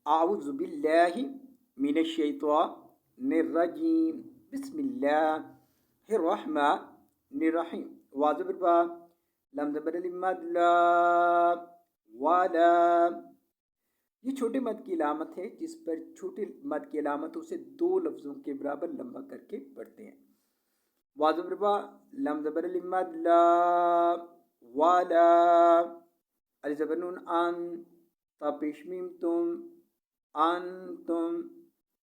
आऊज़ु बिल्लाहि मिनश शैतानिर रजीम। बिस्मिल्लाहिर रहमानिर रहीम। वाज़िर बा लम ज़बर लिम मद ला वाला। ये छोटे मद की अलामत है जिस पर छोटे मद की अलामतों से दो लफ्ज़ों के बराबर लंबा करके पढ़ते हैं। वाज़िर बा लम ज़बर लिम मद ला वाला। अलिफ ज़बर नून अन ता पेश मीम तुम अंतुम।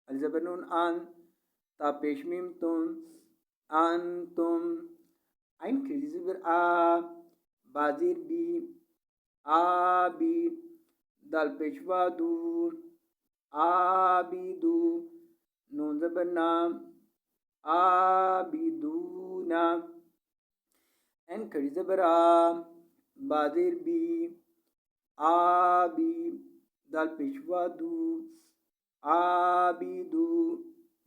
अलिफ ज़बर नून अन ता पेश मीम तुम अंतुम। आइन खिली ज़बर आ बाज़िर बी आबी। दाल पेशवा दू आबिदू। नून ज़बर नाम आबिदूना। एन खड़ी ज़बर आ बाज़िर बी आबी। दाल पेशवा दू आबिदू।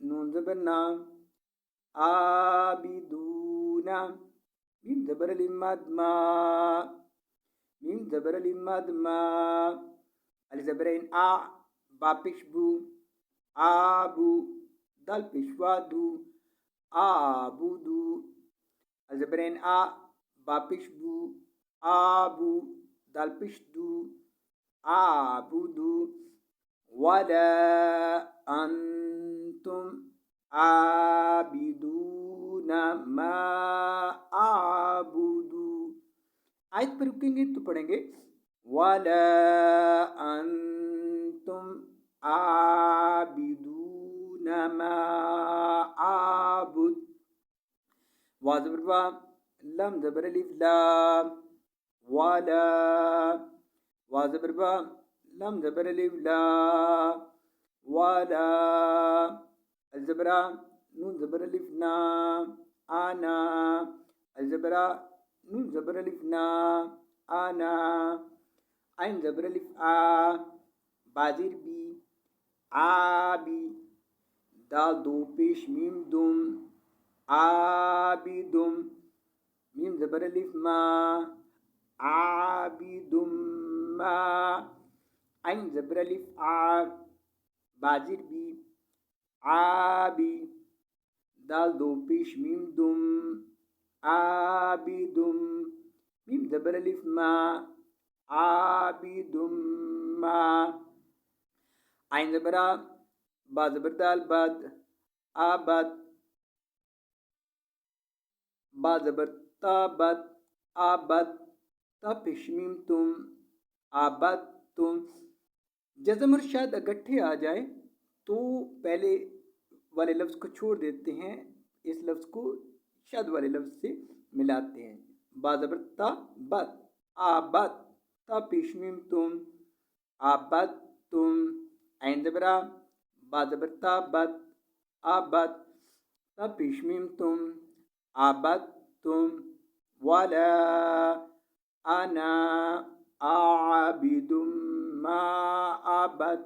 नून ज़बर नाम आबिदूना। मीम ज़बर अलिफ मद मा। मीम ज़बर अलिफ मद मा। अलिफ ज़बर इन आ बा पेश बू आबू। दाल पेशवा दू आबुदू। अलिफ ज़बर इन आ बा पेश बू आबू। दाल पेश दू आबुदू। वला अंतुम आबिदून मा आबुदू। आयत पर रुकेंगे तो पढ़ेंगे वला अंतुम आबिदून मा आबुद। वाज़िर बा लम ज़बर अलिफ लाम वाला। वाज़िर बा लम ज़बर अलिफ ला वाला। अलिफ ज़बर आ नून ज़बर अलिफ ना आना। अलिफ ज़बर आ नून ज़बर अलिफ ना आना। आइन ज़बर अलिफ आ बाज़िर बी आबी। दाल दो पेश मीम दुम आबिदुम। मीम ज़बर अलिफ मा आबिदुम मा। आइन ज़बर अलिफ आ बाज़िर बी आबी। दाल दो पेश मीम दुम आबिदुम। मीम ज़बर अलिफ मा आबिदुम मा। आइन ज़बर आ बा ज़बर दाल बद आबद। बा ज़बर ता बद आबद। ता पेश मीम तुम आबद तुम। जज़म और शद इकट्ठे आ जाए तो पहले वाले लफ्ज़ को छोड़ देते हैं, इस लफ्ज़ को शद वाले लफ्ज़ से मिलाते हैं। बा ज़बर ता बद आबद। ता पेश मीम तुम आबद तुम। ऐन ज़बर आ बा ज़बर ता बद आबद। ता पेश मीम तुम आबद तुम। वला अना आबिदुम मा आबद।